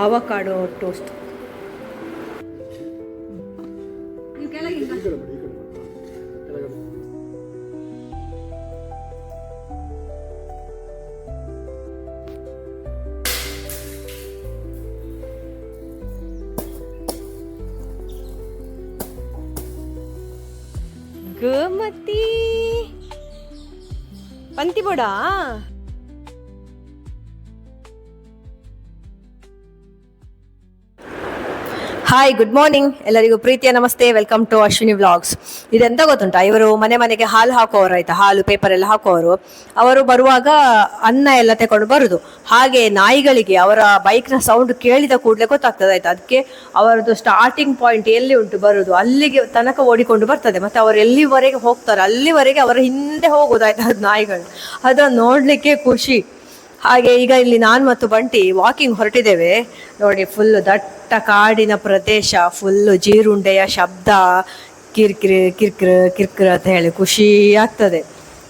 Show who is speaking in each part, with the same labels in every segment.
Speaker 1: ಆವಕಾಡೋ toast. ನೀವು ಕೆಳಗಿಂದ ಗಮತಿ ಪಂತಿ ಬೋಡ. ಹಾಯ್, ಗುಡ್ ಮಾರ್ನಿಂಗ್ ಎಲ್ಲರಿಗೂ. ಪ್ರೀತಿಯ ನಮಸ್ತೆ. Welcome to Ashwini vlogs. ಇದೆಂತ ಗೊತ್ತುಂಟಾ, ಇವರು ಮನೆಗೆ ಹಾಲು ಹಾಕೋರು, ಆಯ್ತಾ, ಹಾಲು ಪೇಪರ್ ಎಲ್ಲ ಹಾಕೋರು. ಅವರು ಬರುವಾಗ ಅನ್ನ ಎಲ್ಲ ತಗೊಂಡು ಬರುದು. ಹಾಗೆ ನಾಯಿಗಳಿಗೆ ಅವರ ಬೈಕ್ನ ಸೌಂಡ್ ಕೇಳಿದ ಕೂಡಲೇ ಗೊತ್ತಾಗ್ತದೆ, ಆಯ್ತಾ. ಅದಕ್ಕೆ ಅವರದ್ದು ಸ್ಟಾರ್ಟಿಂಗ್ ಪಾಯಿಂಟ್ ಎಲ್ಲಿ ಉಂಟು ಬರುದು ಅಲ್ಲಿಗೆ ತನಕ ಓಡಿಕೊಂಡು ಬರ್ತದೆ. ಮತ್ತೆ ಅವರು ಎಲ್ಲಿವರೆಗೆ ಹೋಗ್ತಾರೆ ಅಲ್ಲಿವರೆಗೆ ಅವರ ಹಿಂದೆ ಹೋಗೋದಾಯ್ತಾ ಅದು ನಾಯಿಗಳು. ಅದನ್ನು ನೋಡ್ಲಿಕ್ಕೆ ಖುಷಿ. ಹಾಗೆ ಈಗ ಇಲ್ಲಿ ನಾನು ಮತ್ತು ಬಂಟಿ ವಾಕಿಂಗ್ ಹೊರಟಿದ್ದೇವೆ. ನೋಡಿ, ಫುಲ್ಲು ದಟ್ಟ ಕಾಡಿನ ಪ್ರದೇಶ, ಫುಲ್ಲು ಜೀರುಂಡೆಯ ಶಬ್ದ, ಕಿರ್ಕಿರಿ ಕಿರ್ಕಿರ ಕಿರ್ಕಿರ ಅಂತ ಹೇಳಿ ಖುಷಿ ಆಗ್ತದೆ.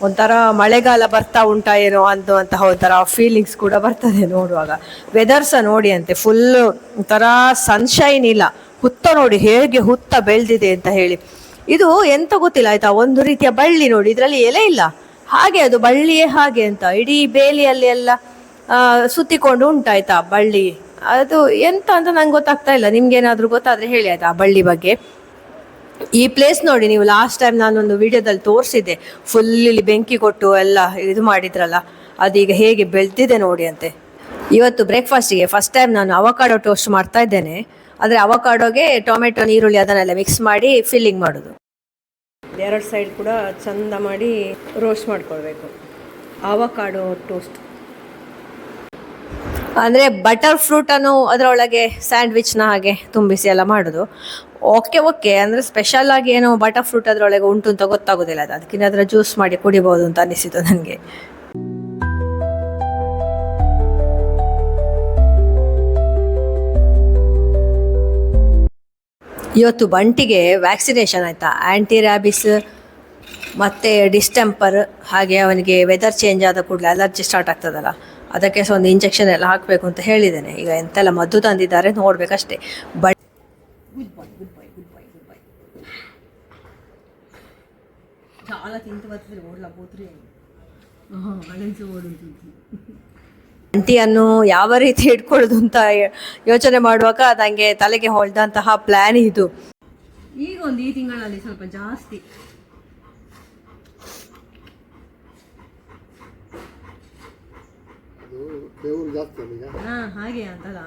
Speaker 1: ಒಂಥರ ಮಳೆಗಾಲ ಬರ್ತಾ ಉಂಟಾ ಏನೋ ಅನ್ನುವಂತಹ ಒಂಥರ ಫೀಲಿಂಗ್ಸ್ ಕೂಡ ಬರ್ತದೆ ನೋಡುವಾಗ. ವೆದರ್ ಸಹ ನೋಡಿ ಅಂತೆ, ಫುಲ್ಲು ಒಂಥರ ಸನ್ಶೈನ್ ಇಲ್ಲ, ಹುತ್ತ ನೋಡಿ ಹೇಗೆ ಹುತ್ತ ಬೆಳೆದಿದೆ ಅಂತ ಹೇಳಿ. ಇದು ಎಂತ ಗೊತ್ತಿಲ್ಲ, ಆಯ್ತಾ, ಒಂದು ರೀತಿಯ ಬಳ್ಳಿ ನೋಡಿ, ಇದರಲ್ಲಿ ಎಲೆ ಇಲ್ಲ, ಹಾಗೆ ಅದು ಬಳ್ಳಿಯೇ ಹಾಗೆ ಅಂತ ಇಡೀ ಬೇಲಿಯಲ್ಲಿ ಎಲ್ಲ ಸುತ್ತಿಕೊಂಡು ಉಂಟಾಯ್ತಾ ಬಳ್ಳಿ. ಅದು ಎಂತ ಅಂತ ನಂಗೆ ಗೊತ್ತಾಗ್ತಾ ಇಲ್ಲ. ನಿಮ್ಗೇನಾದ್ರೂ ಗೊತ್ತಾದ್ರೆ ಹೇಳಿ ಆಯ್ತಾ ಆ ಬಳ್ಳಿ ಬಗ್ಗೆ. ಈ ಪ್ಲೇಸ್ ನೋಡಿ, ನೀವು ಲಾಸ್ಟ್ ಟೈಮ್ ನಾನೊಂದು ವಿಡಿಯೋದಲ್ಲಿ ತೋರಿಸಿದ್ದೆ, ಫುಲ್ ಇಲ್ಲಿ ಬೆಂಕಿ ಕೊಟ್ಟು ಎಲ್ಲ ಇದು ಮಾಡಿದ್ರಲ್ಲ, ಅದೀಗ ಹೇಗೆ ಬೆಳೆದಿದೆ ನೋಡಿ ಅಂತೆ. ಇವತ್ತು ಬ್ರೇಕ್ಫಾಸ್ಟಿಗೆ ಫಸ್ಟ್ ಟೈಮ್ ನಾನು ಅವಕಾಡೋ ಟೋಸ್ಟ್ ಮಾಡ್ತಾ ಇದ್ದೇನೆ. ಆದರೆ ಅವಕಾಡೋಗೆ ಟೊಮೆಟೊ, ಈರುಳ್ಳಿ ಅದನ್ನೆಲ್ಲ ಮಿಕ್ಸ್ ಮಾಡಿ ಫಿಲ್ಲಿಂಗ್ ಮಾಡೋದು. ಎರಡು ಸೈಡ್ ಕೂಡ ಚಂದ ಮಾಡಿ ರೋಸ್ಟ್ ಮಾಡ್ಕೊಳ್ಬೇಕು. ಅವಕಾಡೋ ಟೋಸ್ಟ್ ಅಂದರೆ ಬಟರ್ ಫ್ರೂಟನ್ನು ಅದರೊಳಗೆ ಸ್ಯಾಂಡ್ವಿಚ್ನ ಹಾಗೆ ತುಂಬಿಸಿ ಎಲ್ಲ ಮಾಡೋದು. ಓಕೆ ಅಂದರೆ ಸ್ಪೆಷಲ್ ಆಗಿ ಏನೋ ಬಟರ್ ಫ್ರೂಟ್ ಅದರೊಳಗೆ ಉಂಟು ಅಂತ ಗೊತ್ತಾಗೋದಿಲ್ಲ. ಅದು ಅದಕ್ಕಿಂತ ಅದರ ಜ್ಯೂಸ್ ಮಾಡಿ ಕುಡಿಬೋದು ಅಂತ ಅನಿಸಿತು ನನಗೆ. ಇವತ್ತು ಬಂಟಿಗೆ ವ್ಯಾಕ್ಸಿನೇಷನ್ ಆಯಿತಾ, ಆ್ಯಂಟಿ ರ್ಯಾಬಿಸ್ ಮತ್ತು ಡಿಸ್ಟೆಂಪರ್. ಹಾಗೆ ಅವನಿಗೆ ವೆದರ್ ಚೇಂಜ್ ಆದ ಕೂಡಲೇ ಅಲರ್ಜಿ ಸ್ಟಾರ್ಟ್ ಆಗ್ತದಲ್ಲ, ಅದಕ್ಕೆ ಸಹ ಒಂದು ಇಂಜೆಕ್ಷನ್ ಎಲ್ಲ ಹಾಕಬೇಕು ಅಂತ ಹೇಳಿದ್ದೇನೆ. ಈಗ ಎಂತೆಲ್ಲ ಮದ್ದು ತಂದಿದ್ದಾರೆ ನೋಡಬೇಕಷ್ಟೇ. ಬಟ್ ಗುಡ್ ಬಾಯ್. చాలా ತಿಂತು ಬರ್ತದೆ ಓಡ್ಲಾ ಬೋತ್ರಿ ಅಂಟಿಯನ್ನು ಯಾವ ರೀತಿ ಇಟ್ಕೊಳ್ಳೋದು ಅಂತ ಯೋಚನೆ ಮಾಡುವಾಗ ನನಗೆ ತಲೆಗೆ ಹೊಳೆದಂತಹ ಪ್ಲ್ಯಾನ್ ಇದು. ಈಗ ಒಂದು ಈ ತಿಂಗಳಲ್ಲಿ ಸ್ವಲ್ಪ ಜಾಸ್ತಿ ಹಾಗೆ ಅಂತಲ್ಲ.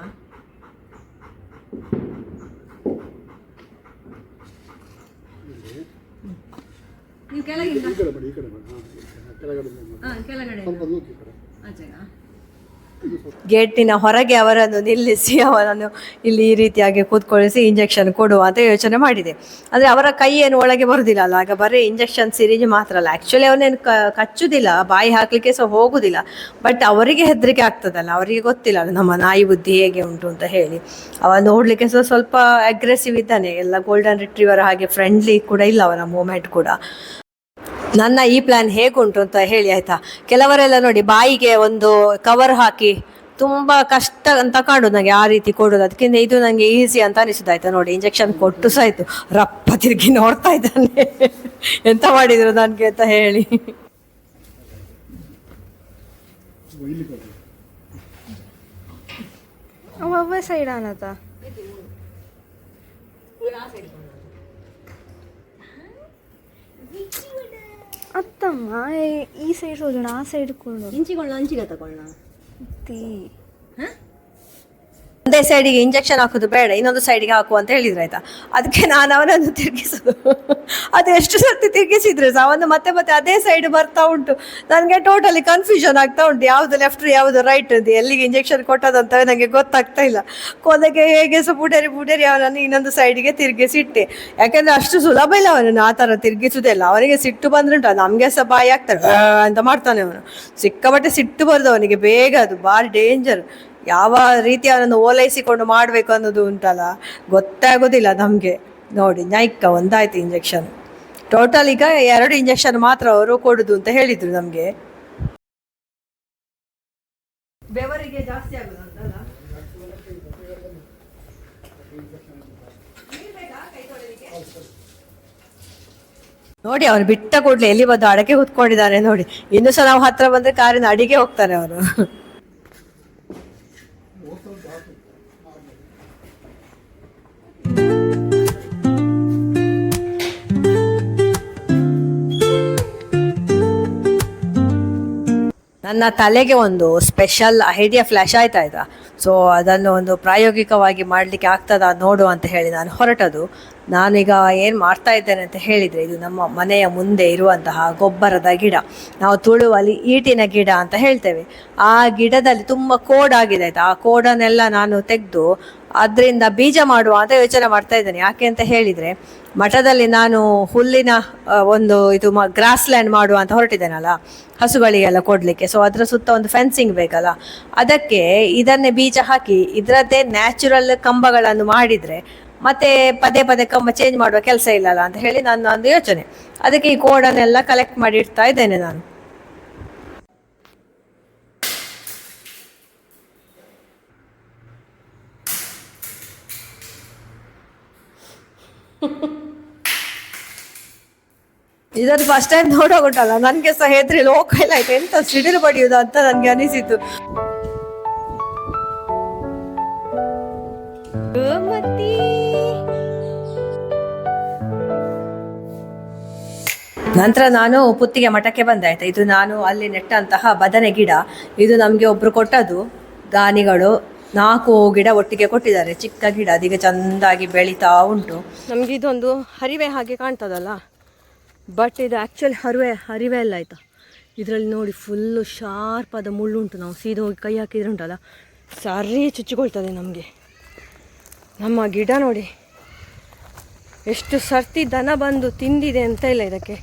Speaker 1: ನೀವು ಕೆಳಗಿಂದ ಕೆಳಗಡೆ ಆಚೆನಾ ಗೇಟಿನ ಹೊರಗೆ ಅವರನ್ನು ನಿಲ್ಲಿಸಿ ಅವರನ್ನು ಇಲ್ಲಿ ಈ ರೀತಿಯಾಗಿ ಕೂತ್ಕೊಳಿಸಿ ಇಂಜೆಕ್ಷನ್ ಕೊಡುವ ಅಂತ ಯೋಚನೆ ಮಾಡಿದೆ. ಅಂದರೆ ಅವರ ಕೈ ಏನು ಒಳಗೆ ಬರುವುದಿಲ್ಲ ಅಲ್ಲ, ಆಗ ಬರೀ ಇಂಜೆಕ್ಷನ್ ಸಿರಿಂಜ್ ಮಾತ್ರ ಅಲ್ಲ. ಆ್ಯಕ್ಚುಲಿ ಅವನೇನು ಕಚ್ಚುವುದಿಲ್ಲ, ಬಾಯಿ ಹಾಕಲಿಕ್ಕೆ ಸಹ ಹೋಗುವುದಿಲ್ಲ. ಬಟ್ ಅವರಿಗೆ ಹೆದರಿಕೆ ಆಗ್ತದಲ್ಲ, ಅವರಿಗೆ ಗೊತ್ತಿಲ್ಲ ನಮ್ಮ ನಾಯಿ ಬುದ್ಧಿ ಹೇಗೆ ಉಂಟು ಅಂತ ಹೇಳಿ. ಅವ ನೋಡಲಿಕ್ಕೆ ಸಹ ಸ್ವಲ್ಪ ಅಗ್ರೆಸಿವ್ ಇದ್ದಾನೆ, ಎಲ್ಲ ಗೋಲ್ಡನ್ ರಿಟ್ರೀವರ್ ಹಾಗೆ ಫ್ರೆಂಡ್ಲಿ ಕೂಡ ಇಲ್ಲ ಅವನ ಮೂಮೆಂಟ್ ಕೂಡ. ನನ್ನ ಈ ಪ್ಲ್ಯಾನ್ ಹೇಗುಂಟು ಅಂತ ಹೇಳಿ ಆಯಿತಾ. ಕೆಲವರೆಲ್ಲ ನೋಡಿ ಬಾಯಿಗೆ ಒಂದು ಕವರ್ ಹಾಕಿ ತುಂಬ ಕಷ್ಟ ಅಂತ ಕಾಣೋದು ನನಗೆ ಆ ರೀತಿ ಕೊಡೋದು. ಅದಕ್ಕಿಂತ ಇದು ನನಗೆ ಈಸಿ ಅಂತ ಅನಿಸಿದಾಯ್ತಾ. ನೋಡಿ, ಇಂಜೆಕ್ಷನ್ ಕೊಟ್ಟು ಸಹ ಆಯಿತು, ರಪ್ಪ ತಿರುಗಿ ನೋಡ್ತಾ ಇದ್ದಾನೆ ಎಂತ ಮಾಡಿದ್ರು ನನಗೆ ಅಂತ ಹೇಳಿ. ಸೈಡ್ ಅನ್ನತ ಅತ್ತಮ್ಮ ಈ ಸೈಡ್ ಹೋಗೋಣ, ಆ ಸೈಡ್ ಇಂಚಿಕೊಳ್ಳ ಅಂಚಿಗೆ ತಗೊಳ್ಳೋಣ. ಒಂದೇ ಸೈಡಿಗೆ ಇಂಜೆಕ್ಷನ್ ಹಾಕೋದು ಬೇಡ, ಇನ್ನೊಂದು ಸೈಡಿಗೆ ಹಾಕು ಅಂತ ಹೇಳಿದ್ರೆ ಆಯ್ತಾ. ಅದಕ್ಕೆ ನಾನು ಅವನನ್ನು ತಿರುಗಿಸೋದು. ಅದು ಎಷ್ಟು ಸರ್ತಿ ತಿರುಗಿಸಿದ್ರೆ ಸಹ ಅವನು ಮತ್ತೆ ಅದೇ ಸೈಡ್ ಬರ್ತಾ ಉಂಟು. ನನಗೆ ಟೋಟಲಿ ಕನ್ಫ್ಯೂಷನ್ ಆಗ್ತಾ ಉಂಟು, ಯಾವುದು ಲೆಫ್ಟ್ ಯಾವುದು ರೈಟ್ ಅಂತ, ಎಲ್ಲಿಗೆ ಇಂಜೆಕ್ಷನ್ ಕೊಟ್ಟದಂತ ನನಗೆ ಗೊತ್ತಾಗ್ತಾ ಇಲ್ಲ. ಕೊನೆಗೆ ಹೇಗೆ ಸಹ ಬುಡೇರಿ ಅವನನ್ನು ಇನ್ನೊಂದು ಸೈಡಿಗೆ ತಿರುಗಿಸಿಟ್ಟೆ. ಯಾಕೆಂದರೆ ಅಷ್ಟು ಸುಲಭ ಇಲ್ಲ ಅವನನ್ನು ಆ ಥರ ತಿರುಗಿಸುವುದಿಲ್ಲ. ಅವನಿಗೆ ಸಿಟ್ಟು ಬಂದ್ರುಂಟು, ನಮಗೆ ಸಹ ಬಾಯಿ ಆಗ್ತಾರೆ ಅಂತ ಮಾಡ್ತಾನೆ ಅವನು. ಸಿಕ್ಕಾಪಟ್ಟೆ ಸಿಟ್ಟು ಬರೋದು ಅವನಿಗೆ ಬೇಗ, ಅದು ಭಾರಿ ಡೇಂಜರ್. ಯಾವ ರೀತಿ ಅವನನ್ನು ಓಲೈಸಿಕೊಂಡು ಮಾಡಬೇಕು ಅನ್ನೋದು ಉಂಟಲ್ಲ, ಗೊತ್ತಾಗೋದಿಲ್ಲ ನಮಗೆ. ನೋಡಿ, ನೈಕ್ಕ ಒಂದಾಯ್ತು ಇಂಜೆಕ್ಷನ್. ಟೋಟಲ್ ಈಗ 2 ಇಂಜೆಕ್ಷನ್ ಮಾತ್ರ ಅವರು ಕೊಡುದು ಅಂತ ಹೇಳಿದ್ರು ನಮಗೆ. ಬೆವರಿಗೆ ಜಾಸ್ತಿ ಆಗುದು ಅಂತಲ್ಲ. ನೋಡಿ ಅವ್ರು ಬಿಟ್ಟ ಕೂಡ್ಲೆ ಎಲ್ಲಿ ಬಂದು ಅಡಗೆ ಕೂತ್ಕೊಂಡಿದ್ದಾರೆ ನೋಡಿ. ಇನ್ನು ಸಹ ನಾವು ಹತ್ರ ಬಂದ್ರೆ ಕಾರಿನ ಅಡಿಗೆ ಹೋಗ್ತಾರೆ ಅವರು. ನನ್ನ ತಲೆಗೆ ಒಂದು ಸ್ಪೆಷಲ್ ಐಡಿಯಾ ಫ್ಲ್ಯಾಶ್ ಆಯ್ತಾ. ಸೊ ಅದನ್ನು ಒಂದು ಪ್ರಾಯೋಗಿಕವಾಗಿ ಮಾಡಲಿಕ್ಕೆ ಆಗ್ತದಾ ನೋಡು ಅಂತ ಹೇಳಿ ನಾನು ಹೊರಟದು. ನಾನೀಗ ಏನು ಮಾಡ್ತಾ ಇದ್ದೇನೆ ಅಂತ ಹೇಳಿದರೆ, ಇದು ನಮ್ಮ ಮನೆಯ ಮುಂದೆ ಇರುವಂತಹ ಗೊಬ್ಬರದ ಗಿಡ, ನಾವು ತುಳುವಲ್ಲಿ ಈಟಿನ ಗಿಡ ಅಂತ ಹೇಳ್ತೇವೆ. ಆ ಗಿಡದಲ್ಲಿ ತುಂಬ ಕೋಡಾಗಿದೆ ಆಯಿತಾ. ಆ ಕೋಡನ್ನೆಲ್ಲ ನಾನು ತೆಗೆದು ಅದರಿಂದ ಬೀಜ ಮಾಡುವ ಅಂತ ಯೋಚನೆ ಮಾಡ್ತಾ ಇದ್ದೇನೆ. ಯಾಕೆ ಅಂತ ಹೇಳಿದರೆ, ಮಠದಲ್ಲಿ ನಾನು ಹುಲ್ಲಿನ ಒಂದು ಇದು ಗ್ರಾಸ್ ಲ್ಯಾಂಡ್ ಮಾಡುವ ಅಂತ ಹೊರಟಿದ್ದೇನಲ್ಲ, ಹಸುಗಳಿಗೆಲ್ಲ ಕೊಡಲಿಕ್ಕೆ. ಸೊ ಅದರ ಸುತ್ತ ಒಂದು ಫೆನ್ಸಿಂಗ್ ಬೇಕಲ್ಲ, ಅದಕ್ಕೆ ಇದನ್ನೇ ಬೀಜ ಹಾಕಿ ಇದರದ್ದೇ ನ್ಯಾಚುರಲ್ ಕಂಬಗಳನ್ನು ಮಾಡಿದರೆ ಮತ್ತೆ ಪದೇ ಪದೇ ಕಂಬ ಚೇಂಜ್ ಮಾಡುವ ಕೆಲಸ ಇಲ್ಲಲ್ಲ ಅಂತ ಹೇಳಿ ನನ್ನ ಒಂದು ಯೋಚನೆ. ಅದಕ್ಕೆ ಈ ಕೋಡನ್ನೆಲ್ಲ ಕಲೆಕ್ಟ್ ಮಾಡಿ ಇಡ್ತಾ ಇದ್ದೇನೆ ನಾನು. ಇದನ್ನು ಫಸ್ಟ್ ಟೈಮ್ ನೋಡೋಗುಂಟಲ್ಲ, ನನಗೆ ಸಹ ಹೆದ್ರಿ ಲೋಕ ಇಲ್ಲ ಆಯ್ತು, ಎಂತ ಸಿಡಿಲು ಬಡಿಯುವುದು ಅಂತ ನನಗೆ ಅನಿಸಿತು. ನಂತರ ನಾನು ಪುತ್ತಿಗೆ ಮಠಕ್ಕೆ ಬಂದೆ ಆಯ್ತಾ. ಇದು ನಾನು ಅಲ್ಲಿ ನೆಟ್ಟಂತಹ ಬದನೆ ಗಿಡ, ಇದು ನಮಗೆ ಒಬ್ರು ಕೊಟ್ಟದು. ದಾನಿಗಳು 4 ಗಿಡ ಒಟ್ಟಿಗೆ ಕೊಟ್ಟಿದ್ದಾರೆ, ಚಿಕ್ಕ ಗಿಡ, ಅದೀಗ ಚೆಂದಾಗಿ ಬೆಳೀತಾ ಉಂಟು. ನಮಗೆ ಇದೊಂದು ಹರಿವೆ ಹಾಗೆ ಕಾಣ್ತದಲ್ಲ, ಬಟ್ ಇದು ಆ್ಯಕ್ಚುಲಿ ಹರಿವೆ ಅಲ್ಲ ಆಯಿತಾ. ಇದರಲ್ಲಿ ನೋಡಿ ಫುಲ್ಲು ಶಾರ್ಪಾದ ಮುಳ್ಳುಂಟು. ನಾವು ಸೀದಾ ಹೋಗಿ ಕೈ ಹಾಕಿದ್ರೆ ಉಂಟಲ್ಲ, ಸರಿ ಚುಚ್ಚಿಕೊಳ್ತದೆ ನಮಗೆ. ನಮ್ಮ ಗಿಡ ನೋಡಿ ಎಷ್ಟು ಸರ್ತಿ ದನ ಬಂದು ತಿಂದಿದೆ ಅಂತ ಇಲ್ಲ, ಇದಕ್ಕೆ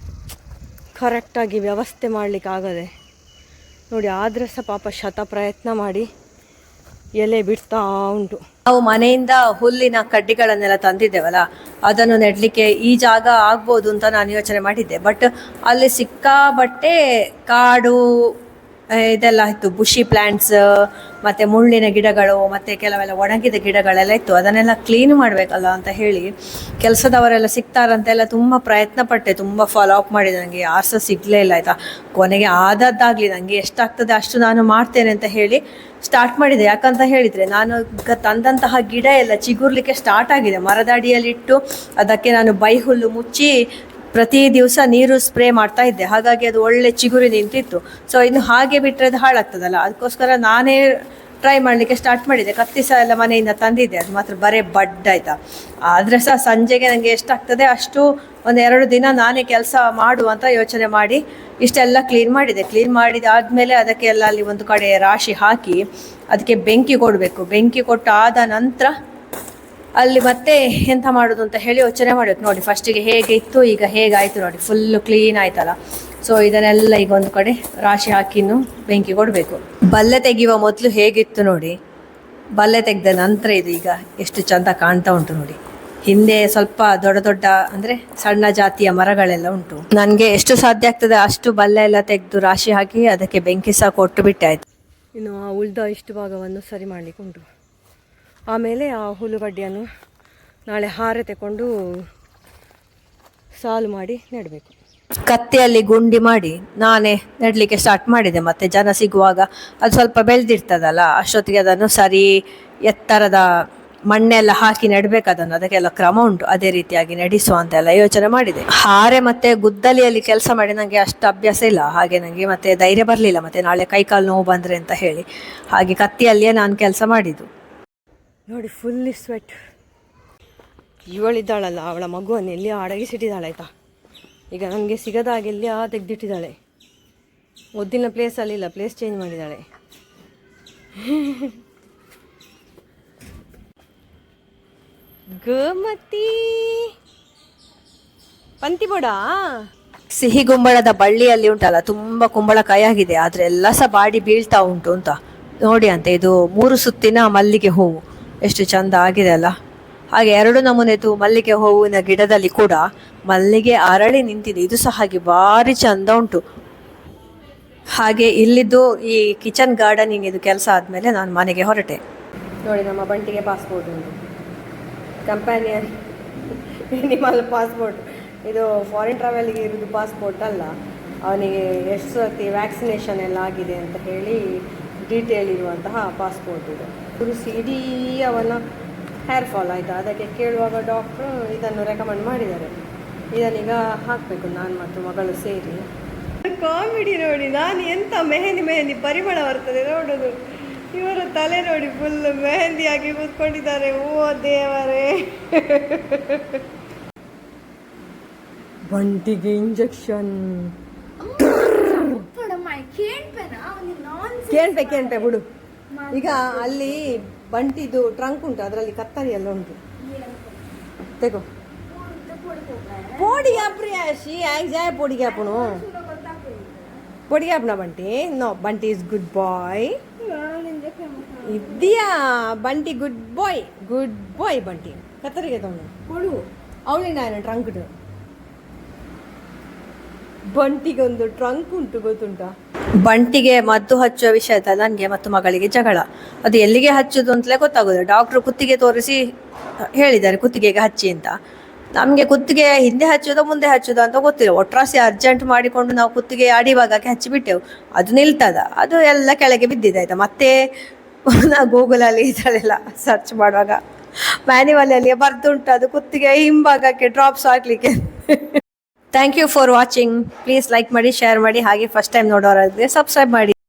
Speaker 1: ಕರೆಕ್ಟಾಗಿ ವ್ಯವಸ್ಥೆ ಮಾಡಲಿಕ್ಕೆ ಆಗದೆ ನೋಡಿ. ಆದರೆ ಸಹ ಪಾಪ ಶತ ಪ್ರಯತ್ನ ಮಾಡಿ ಎಲೆ ಬಿಡ್ತಾ ಉಂಟು. ನಾವು ಮನೆಯಿಂದ ಹುಲ್ಲಿನ ಕಡ್ಡಿಗಳನ್ನೆಲ್ಲ ತಂದಿದ್ದೇವಲ್ಲ, ಅದನ್ನು ನೆಡಲಿಕ್ಕೆ ಈ ಜಾಗ ಆಗ್ಬೋದು ಅಂತ ನಾನು ಯೋಚನೆ ಮಾಡಿದ್ದೆ. ಬಟ್ ಅಲ್ಲಿ ಸಿಕ್ಕಾಬಟ್ಟೆ ಕಾಡು ಇದೆಲ್ಲ ಇತ್ತು, ಬುಷಿ ಪ್ಲ್ಯಾಂಟ್ಸ್ ಮತ್ತು ಮುಳ್ಳಿನ ಗಿಡಗಳು ಮತ್ತು ಕೆಲವೆಲ್ಲ ಒಣಗಿದ ಗಿಡಗಳೆಲ್ಲ ಇತ್ತು. ಅದನ್ನೆಲ್ಲ ಕ್ಲೀನ್ ಮಾಡಬೇಕಲ್ಲ ಅಂತ ಹೇಳಿ ಕೆಲಸದವರೆಲ್ಲ ಸಿಗ್ತಾರಂತೆಲ್ಲ ತುಂಬ ಪ್ರಯತ್ನ ಪಟ್ಟೆ, ತುಂಬ ಫಾಲೋ ಅಪ್ ಮಾಡಿದೆ. ನನಗೆ ಯಾರು ಸಹ ಸಿಗಲೇ ಇಲ್ಲ ಆಯಿತಾ. ಕೊನೆಗೆ ಆದದ್ದಾಗಲಿ, ನನಗೆ ಎಷ್ಟಾಗ್ತದೆ ಅಷ್ಟು ನಾನು ಮಾಡ್ತೇನೆ ಅಂತ ಹೇಳಿ ಸ್ಟಾರ್ಟ್ ಮಾಡಿದೆ. ಯಾಕಂತ ಹೇಳಿದರೆ, ನಾನು ತಂದಂತಹ ಗಿಡ ಎಲ್ಲ ಚಿಗುರ್ಲಿಕ್ಕೆ ಸ್ಟಾರ್ಟ್ ಆಗಿದೆ. ಮರದ ಅಡಿಯಲ್ಲಿಟ್ಟು ಅದಕ್ಕೆ ನಾನು ಬೈಹುಲ್ಲು ಮುಚ್ಚಿ ಪ್ರತಿ ದಿವಸ ನೀರು ಸ್ಪ್ರೇ ಮಾಡ್ತಾ ಇದ್ದೆ. ಹಾಗಾಗಿ ಅದು ಒಳ್ಳೆ ಚಿಗುರಿ ನಿಂತಿತ್ತು. ಸೊ ಇನ್ನು ಹಾಗೆ ಬಿಟ್ಟರೆ ಅದು ಹಾಳಾಗ್ತದಲ್ಲ, ಅದಕ್ಕೋಸ್ಕರ ನಾನೇ ಟ್ರೈ ಮಾಡಲಿಕ್ಕೆ ಸ್ಟಾರ್ಟ್ ಮಾಡಿದೆ. ಕತ್ತಿ ಸಹ ಎಲ್ಲ ಮನೆಯಿಂದ ತಂದಿದ್ದೆ, ಅದು ಮಾತ್ರ ಬರೇ ಬಡ್ ಆಯಿತಾ. ಆದರೆ ಸಹ ಸಂಜೆಗೆ ನನಗೆ ಎಷ್ಟಾಗ್ತದೆ ಅಷ್ಟು 1-2 ದಿನ ನಾನೇ ಕೆಲಸ ಮಾಡುವಂತ ಯೋಚನೆ ಮಾಡಿ ಇಷ್ಟೆಲ್ಲ ಕ್ಲೀನ್ ಮಾಡಿದೆ. ಕ್ಲೀನ್ ಮಾಡಿದಾದಮೇಲೆ ಅದಕ್ಕೆ ಎಲ್ಲ ಅಲ್ಲಿ ಒಂದು ಕಡೆ ರಾಶಿ ಹಾಕಿ ಅದಕ್ಕೆ ಬೆಂಕಿ ಕೊಡಬೇಕು. ಬೆಂಕಿ ಕೊಟ್ಟು ಆದ ನಂತರ ಅಲ್ಲಿ ಮತ್ತೆ ಎಂತ ಮಾಡೋದು ಅಂತ ಹೇಳಿ ಯೋಚನೆ ಮಾಡಬೇಕು. ನೋಡಿ ಫಸ್ಟಿಗೆ ಹೇಗೆ ಇತ್ತು, ಈಗ ಹೇಗಾಯಿತು ನೋಡಿ, ಫುಲ್ಲು ಕ್ಲೀನ್ ಆಯ್ತಲ್ಲ. ಸೊ ಇದನ್ನೆಲ್ಲ ಈಗ ಒಂದು ಕಡೆ ರಾಶಿ ಹಾಕಿನ್ನು ಬೆಂಕಿ ಕೊಡಬೇಕು. ಬಲ್ಲೆ ತೆಗೆಯುವ ಮೊದಲು ಹೇಗಿತ್ತು ನೋಡಿ, ಬಲ್ಲೆ ತೆಗೆದ ನಂತರ ಇದು ಈಗ ಎಷ್ಟು ಚಂದ ಕಾಣ್ತಾ ಉಂಟು ನೋಡಿ. ಹಿಂದೆ ಸ್ವಲ್ಪ ದೊಡ್ಡ ದೊಡ್ಡ ಅಂದರೆ ಸಣ್ಣ ಜಾತಿಯ ಮರಗಳೆಲ್ಲ ಉಂಟು. ನನಗೆ ಎಷ್ಟು ಸಾಧ್ಯ ಆಗ್ತದೆ ಅಷ್ಟು ಬಲ್ಲೆ ಎಲ್ಲ ತೆಗೆದು ರಾಶಿ ಹಾಕಿ ಅದಕ್ಕೆ ಬೆಂಕಿ ಸಹ ಕೊಟ್ಟು ಬಿಟ್ಟೆ ಆಯಿತು. ಇನ್ನು ಆ ಉಳಿದ ಇಷ್ಟು ಭಾಗವನ್ನು ಸರಿ ಮಾಡಲಿಕ್ಕೆ ಉಂಟು. ಆಮೇಲೆ ಆ ಹುಲ್ಲುಗಡ್ಡೆಯನ್ನು ನಾಳೆ ಹಾರೆ ತಗೊಂಡು ಸಾಲು ಮಾಡಿ ನೆಡಬೇಕು. ಕತ್ತಿಯಲ್ಲಿ ಗುಂಡಿ ಮಾಡಿ ನಾನೇ ನೆಡಲಿಕ್ಕೆ ಸ್ಟಾರ್ಟ್ ಮಾಡಿದೆ. ಮತ್ತು ಜನ ಸಿಗುವಾಗ ಅದು ಸ್ವಲ್ಪ ಬೆಳೆದಿರ್ತದಲ್ಲ, ಅಷ್ಟೊತ್ತಿಗೆ ಅದನ್ನು ಸರಿ ಎತ್ತರದ ಮಣ್ಣೆಲ್ಲ ಹಾಕಿ ನೆಡಬೇಕು. ಅದಕ್ಕೆಲ್ಲ ಕ್ರಮ ಉಂಟು. ಅದೇ ರೀತಿಯಾಗಿ ನಡೆಸುವ ಅಂತೆಲ್ಲ ಯೋಚನೆ ಮಾಡಿದೆ. ಹಾರೆ ಮತ್ತು ಗುದ್ದಲಿಯಲ್ಲಿ ಕೆಲಸ ಮಾಡಿ ನನಗೆ ಅಷ್ಟು ಅಭ್ಯಾಸ ಇಲ್ಲ, ಹಾಗೆ ನನಗೆ ಮತ್ತೆ ಧೈರ್ಯ ಬರಲಿಲ್ಲ. ಮತ್ತು ನಾಳೆ ಕೈಕಾಲು ನೋವು ಬಂದರೆ ಅಂತ ಹೇಳಿ ಹಾಗೆ ಕತ್ತಿಯಲ್ಲಿಯೇ ನಾನು ಕೆಲಸ ಮಾಡಿದ್ದು. ನೋಡಿ ಫುಲ್ಲಿ ಸ್ವೆಟ್. ಇವಳಿದ್ದಾಳಲ್ಲ, ಅವಳ ಮಗುವನ್ನು ಎಲ್ಲಿ ಅಡಗಿಸಿಟ್ಟಿದ್ದಾಳೆ ಆಯಿತಾ. ಈಗ ನನಗೆ ಸಿಗದಾಗಿ ಎಲ್ಲಿ ತೆಗೆದಿಟ್ಟಿದ್ದಾಳೆ. ಮೊದಲಿನ ಪ್ಲೇಸಲ್ಲಿಲ್ಲ, ಪ್ಲೇಸ್ ಚೇಂಜ್ ಮಾಡಿದ್ದಾಳೆ. ಗೋಮತಿ ಪಂತಿಬೋಡ ಸಿಹಿ ಗುಂಬಳದ ಬಳ್ಳಿಯಲ್ಲಿ ಉಂಟಲ್ಲ, ತುಂಬ ಕುಂಬಳಕಾಯಿ ಆಗಿದೆ. ಆದರೆ ಎಲ್ಲ ಸಹ ಬಾಡಿ ಬೀಳ್ತಾ ಉಂಟು ಅಂತ ನೋಡಿ. ಅಂತ ಇದು 3 ಸುತ್ತಿನ ಮಲ್ಲಿಗೆ ಹೂವು, ಎಷ್ಟು ಚಂದ ಆಗಿದೆ ಅಲ್ಲ. ಹಾಗೆ 2 ನಮೂನೆದು ಮಲ್ಲಿಗೆ ಹೂವಿನ ಗಿಡದಲ್ಲಿ ಕೂಡ ಮಲ್ಲಿಗೆ ಅರಳಿ ನಿಂತಿದೆ. ಇದು ಸಹ ಹಾಗೆ ಭಾರಿ ಚಂದ ಉಂಟು. ಹಾಗೆ ಇಲ್ಲಿದ್ದು ಈ ಕಿಚನ್ ಗಾರ್ಡನಿಂಗ್ ಇದು ಕೆಲಸ ಆದಮೇಲೆ ನಾನು ಮನೆಗೆ ಹೊರಟೆ. ನೋಡಿ ನಮ್ಮ ಬಂಟಿಗೆ ಪಾಸ್ಪೋರ್ಟ್ ಉಂಟು. Companion animal passport. ಇದು ಫಾರಿನ್ ಟ್ರಾವೆಲ್ಗೆ ಇರೋದು ಪಾಸ್ಪೋರ್ಟ್ ಅಲ್ಲ, ಅವನಿಗೆ ಎಷ್ಟು ಸರ್ತಿ ವ್ಯಾಕ್ಸಿನೇಷನ್ ಎಲ್ಲ ಆಗಿದೆ ಅಂತ ಹೇಳಿ ಡೀಟೇಲ್ ಇರುವಂತಹ ಪಾಸ್ಪೋರ್ಟ್ ಇದು. ಇಡೀ ಅವನ ಹೇರ್ ಫಾಲ್ ಆಯಿತಾ, ಅದಕ್ಕೆ ಕೇಳುವಾಗ ಡಾಕ್ಟ್ರು ಇದನ್ನು ರೆಕಮೆಂಡ್ ಮಾಡಿದ್ದಾರೆ. ಇದನ್ನೀಗ ಹಾಕಬೇಕು ನಾನು ಮತ್ತು ಮಗಳು ಸೇರಿ. ಕಾಮಿಡಿ ನೋಡಿ, ನಾನು ಎಂಥ ಮೆಹಂದಿ ಪರಿಮಳ ಬರ್ತದೆ ನೋಡೋದು. ಇವರ ತಲೆ ನೋಡಿ ಫುಲ್ ಮೆಹಂದಿ ಆಗಿ ಕೂತ್ಕೊಂಡಿದ್ದಾರೆ. ಓ ದೇವರೇ, ಬಂಟಿಗೆ ಇಂಜೆಕ್ಷನ್. ಕೇಳ್ಪೆ ಬಿಡು. ಈಗ ಅಲ್ಲಿ ಬಂಟಿದು ಟ್ರಂಕ್ ಉಂಟು, ಅದರಲ್ಲಿ ಕತ್ತರಿ ಎಲ್ಲ ಉಂಟು. ತೆಗೋ ಪೋಡಿಗೆ ಪ್ರಿಯಾಶಿ ಆಗಿ ಜಾಯ ಪೋಡಿಗೆ ಹಾಪುನು ಪೋಡಿಗೆ ಹಾಪುನ ಬಂಟಿ. ನೋ, ಬಂಟಿ ಇಸ್ ಗುಡ್ ಬಾಯ್. ಇದೆಯಾ ಬಂಟಿ ಗುಡ್ ಬಾಯ್ ಬಂಟಿ. ಕತ್ತರಿಗೆ ತಗೊಂಡು ಅವಳಿನ ಟ್ರಂಕ್. ಬಂಟಿಗೆ ಒಂದು ಟ್ರಂಕ್ ಉಂಟು, ಗೊತ್ತುಂಟಾ? ಬಂಟಿಗೆ ಮದ್ದು ಹಚ್ಚುವ ವಿಷಯದ ನನಗೆ ಮತ್ತು ಮಗಳಿಗೆ ಜಗಳ. ಅದು ಎಲ್ಲಿಗೆ ಹಚ್ಚೋದು ಅಂತಲೇ ಗೊತ್ತಾಗೋದು. ಡಾಕ್ಟ್ರು ಕುತ್ತಿಗೆ ತೋರಿಸಿ ಹೇಳಿದ್ದಾರೆ ಕುತ್ತಿಗೆಗೆ ಹಚ್ಚಿ ಅಂತ. ನಮಗೆ ಕುತ್ತಿಗೆ ಹಿಂದೆ ಹಚ್ಚೋದು ಮುಂದೆ ಹಚ್ಚೋದು ಅಂತ ಗೊತ್ತಿಲ್ಲ. ಒಟ್ರಾಸಿ ಅರ್ಜೆಂಟ್ ಮಾಡಿಕೊಂಡು ನಾವು ಕುತ್ತಿಗೆ ಅಡಿಭಾಗಕ್ಕೆ ಹಚ್ಚಿಬಿಟ್ಟೆವು. ಅದು ನಿಲ್ತದ, ಅದು ಎಲ್ಲ ಕೆಳಗೆ ಬಿದ್ದಿದೆ ಆಯ್ತಾ. ಮತ್ತೆ ನಾವು ಗೂಗಲಲ್ಲಿ ಇದರಲ್ಲೆಲ್ಲ ಸರ್ಚ್ ಮಾಡುವಾಗ ಮ್ಯಾನ್ಯುವಲಲ್ಲಿ ಬರ್ದುಂಟು ಅದು ಕುತ್ತಿಗೆ ಹಿಂಭಾಗಕ್ಕೆ ಡ್ರಾಪ್ಸ್ ಹಾಕ್ಲಿಕ್ಕೆ. Thank you for watching. Please like ಮಾಡಿ, ಶೇರ್ ಮಾಡಿ, ಹಾಗೆ ಫಸ್ಟ್ ಟೈಮ್ ನೋಡೋರಾದರೆ ಸಬ್ಸ್ಕ್ರೈಬ್ ಮಾಡಿ.